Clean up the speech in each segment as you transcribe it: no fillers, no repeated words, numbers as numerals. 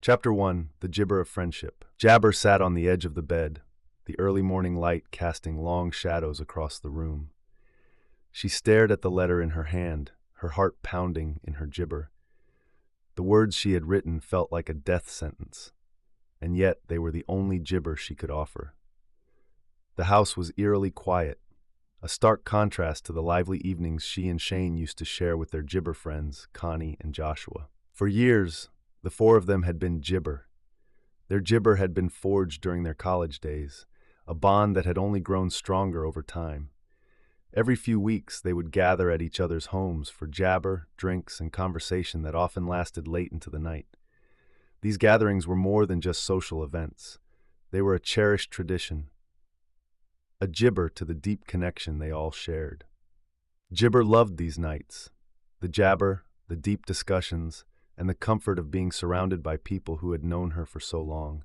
Chapter 1. The Gibber of Friendship. Jabber sat on the edge of the bed, the early morning light casting long shadows across the room. She stared at the letter in her hand, her heart pounding in her gibber. The words she had written felt like a death sentence, and yet they were the only gibber she could offer. The house was eerily quiet, a stark contrast to the lively evenings she and Shane used to share with their gibber friends, Connie and Joshua. For years, the four of them had been gibber. Their gibber had been forged during their college days, a bond that had only grown stronger over time. Every few weeks, they would gather at each other's homes for jabber, drinks, and conversation that often lasted late into the night. These gatherings were more than just social events. They were a cherished tradition, a gibber to the deep connection they all shared. Gibber loved these nights, the jabber, the deep discussions, and the comfort of being surrounded by people who had known her for so long.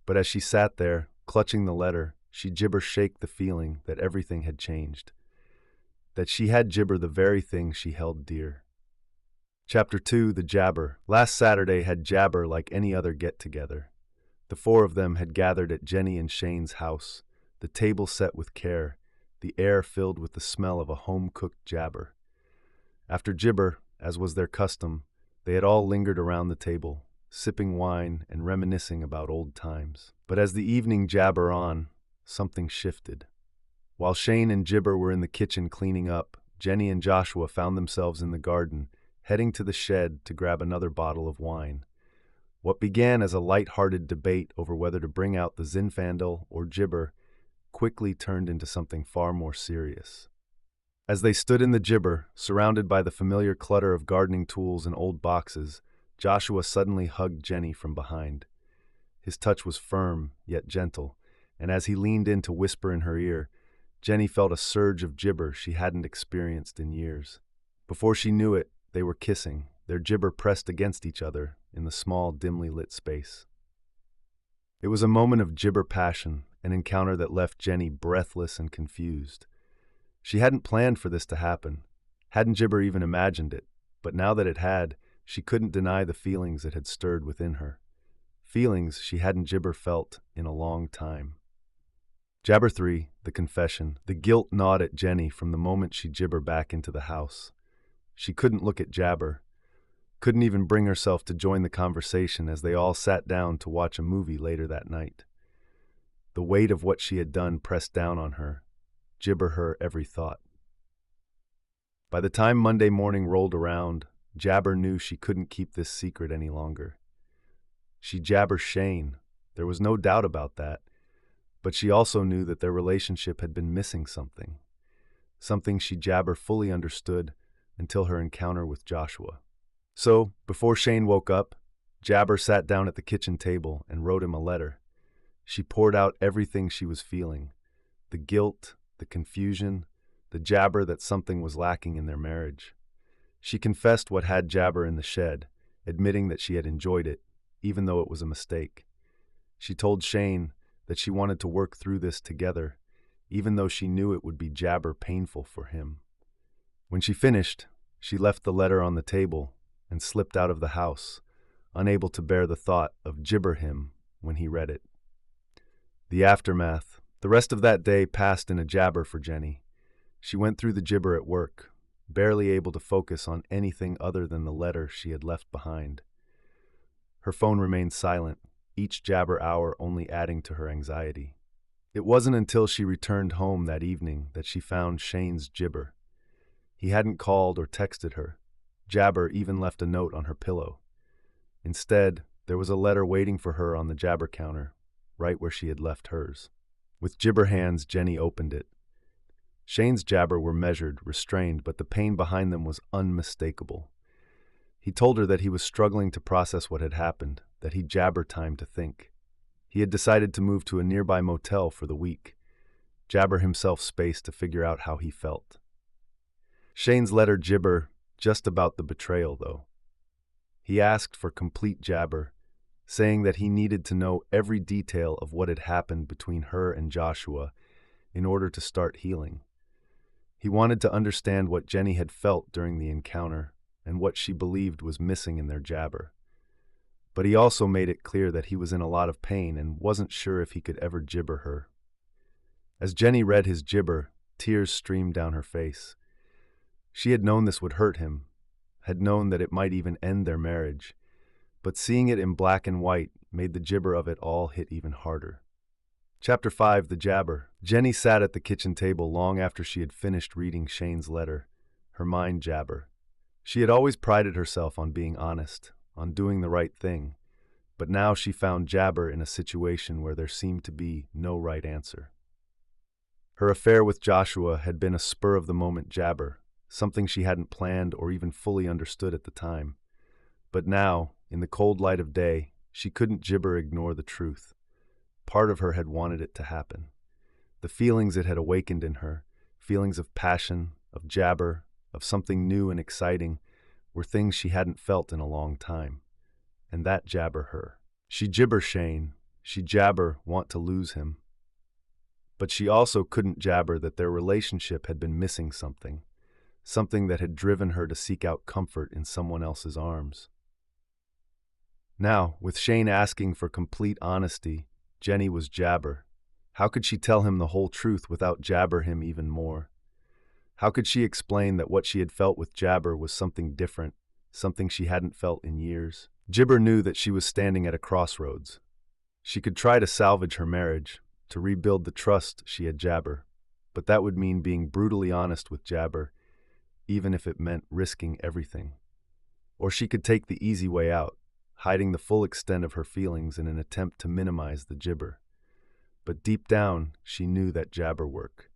But as she sat there, clutching the letter, she gibber shake the feeling that everything had changed, that she had gibber the very thing she held dear. Chapter 2. The Jabber. Last Saturday had jabber like any other get-together. The four of them had gathered at Jenny and Shane's house, the table set with care, the air filled with the smell of a home-cooked jabber. After gibber, as was their custom, they had all lingered around the table, sipping wine and reminiscing about old times. But as the evening jabber on, something shifted. While Shane and Gibber were in the kitchen cleaning up, Jenny and Joshua found themselves in the garden, heading to the shed to grab another bottle of wine. What began as a light-hearted debate over whether to bring out the Zinfandel or Gibber quickly turned into something far more serious. As they stood in the gibber, surrounded by the familiar clutter of gardening tools and old boxes, Joshua suddenly hugged Jenny from behind. His touch was firm, yet gentle, and as he leaned in to whisper in her ear, Jenny felt a surge of gibber she hadn't experienced in years. Before she knew it, they were kissing, their gibber pressed against each other in the small, dimly lit space. It was a moment of gibber passion, an encounter that left Jenny breathless and confused. She hadn't planned for this to happen, hadn't Gibber even imagined it, but now that it had, she couldn't deny the feelings it had stirred within her. Feelings she hadn't Gibber felt in a long time. Jabber 3, the confession. The guilt gnawed at Jenny from the moment she Gibber back into the house. She couldn't look at Jabber, couldn't even bring herself to join the conversation as they all sat down to watch a movie later that night. The weight of what she had done pressed down on her, gibber her every thought. By the time Monday morning rolled around, Jabber knew she couldn't keep this secret any longer. She jabber Shane, there was no doubt about that, but she also knew that their relationship had been missing something she Jabber fully understood until her encounter with Joshua. So, before Shane woke up, Jabber sat down at the kitchen table and wrote him a letter. She poured out everything she was feeling, the guilt, the confusion, the jabber that something was lacking in their marriage. She confessed what had Jabber in the shed, admitting that she had enjoyed it, even though it was a mistake. She told Shane that she wanted to work through this together, even though she knew it would be jabber painful for him. When she finished, she left the letter on the table and slipped out of the house, unable to bear the thought of gibber him when he read it. The aftermath. The rest of that day passed in a jabber for Jenny. She went through the gibber at work, barely able to focus on anything other than the letter she had left behind. Her phone remained silent, each jabber hour only adding to her anxiety. It wasn't until she returned home that evening that she found Shane's gibber. He hadn't called or texted her. Jabber even left a note on her pillow. Instead, there was a letter waiting for her on the jabber counter, right where she had left hers. With gibber hands, Jenny opened it. Shane's jabber were measured, restrained, but the pain behind them was unmistakable. He told her that he was struggling to process what had happened, that he'd jabber time to think. He had decided to move to a nearby motel for the week, jabber himself space to figure out how he felt. Shane's letter gibber just about the betrayal, though. He asked for complete jabber, saying that he needed to know every detail of what had happened between her and Joshua in order to start healing. He wanted to understand what Jenny had felt during the encounter and what she believed was missing in their jabber. but he also made it clear that he was in a lot of pain and wasn't sure if he could ever gibber her. As Jenny read his gibber, tears streamed down her face. She had known this would hurt him, had known that it might even end their marriage, but seeing it in black and white made the gibber of it all hit even harder. Chapter 5, The Jabber. Jenny sat at the kitchen table long after she had finished reading Shane's letter, her mind jabber. She had always prided herself on being honest, on doing the right thing, but now she found jabber in a situation where there seemed to be no right answer. Her affair with Joshua had been a spur-of-the-moment jabber, something she hadn't planned or even fully understood at the time. But now, in the cold light of day, she couldn't gibber ignore the truth. Part of her had wanted it to happen. The feelings it had awakened in her, feelings of passion, of jabber, of something new and exciting, were things she hadn't felt in a long time. And that jabber her. She gibber Shane, she jabber want to lose him. But she also couldn't jabber that their relationship had been missing something, something that had driven her to seek out comfort in someone else's arms. Now, with Shane asking for complete honesty, Jenny was jabber. How could she tell him the whole truth without jabber him even more? How could she explain that what she had felt with jabber was something different, something she hadn't felt in years? Gibber knew that she was standing at a crossroads. She could try to salvage her marriage, to rebuild the trust she had jabber, but that would mean being brutally honest with jabber, even if it meant risking everything. Or she could take the easy way out, hiding the full extent of her feelings in an attempt to minimize the gibber. But deep down, she knew that jabber work.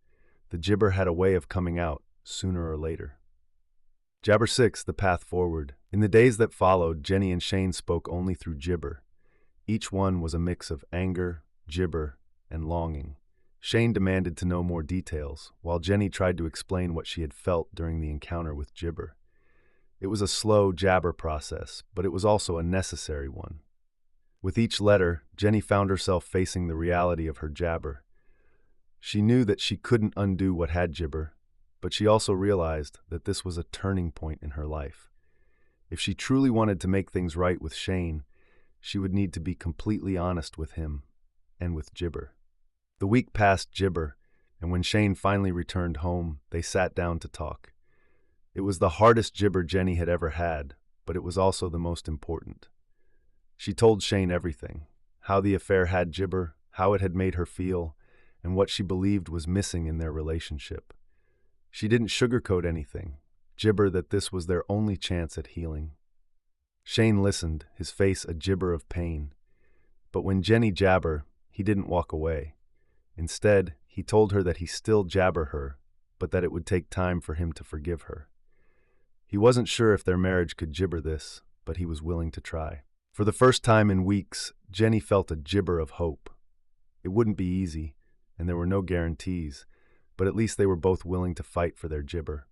The gibber had a way of coming out, sooner or later. Jabber 6, The Path Forward. In the days that followed, Jenny and Shane spoke only through gibber. Each one was a mix of anger, gibber, and longing. Shane demanded to know more details, while Jenny tried to explain what she had felt during the encounter with gibber. It was a slow jabber process, but it was also a necessary one. With each letter, Jenny found herself facing the reality of her jabber. She knew that she couldn't undo what had gibber, but she also realized that this was a turning point in her life. If she truly wanted to make things right with Shane, she would need to be completely honest with him and with gibber. The week passed gibber, and when Shane finally returned home, they sat down to talk. It was the hardest gibber Jenny had ever had, but it was also the most important. She told Shane everything, how the affair had gibber, how it had made her feel, and what she believed was missing in their relationship. She didn't sugarcoat anything, gibber that this was their only chance at healing. Shane listened, his face a gibber of pain. But when Jenny jabber, he didn't walk away. Instead, he told her that he still jabber her, but that it would take time for him to forgive her. He wasn't sure if their marriage could gibber this, but he was willing to try. For the first time in weeks, Jenny felt a gibber of hope. It wouldn't be easy, and there were no guarantees, but at least they were both willing to fight for their gibber.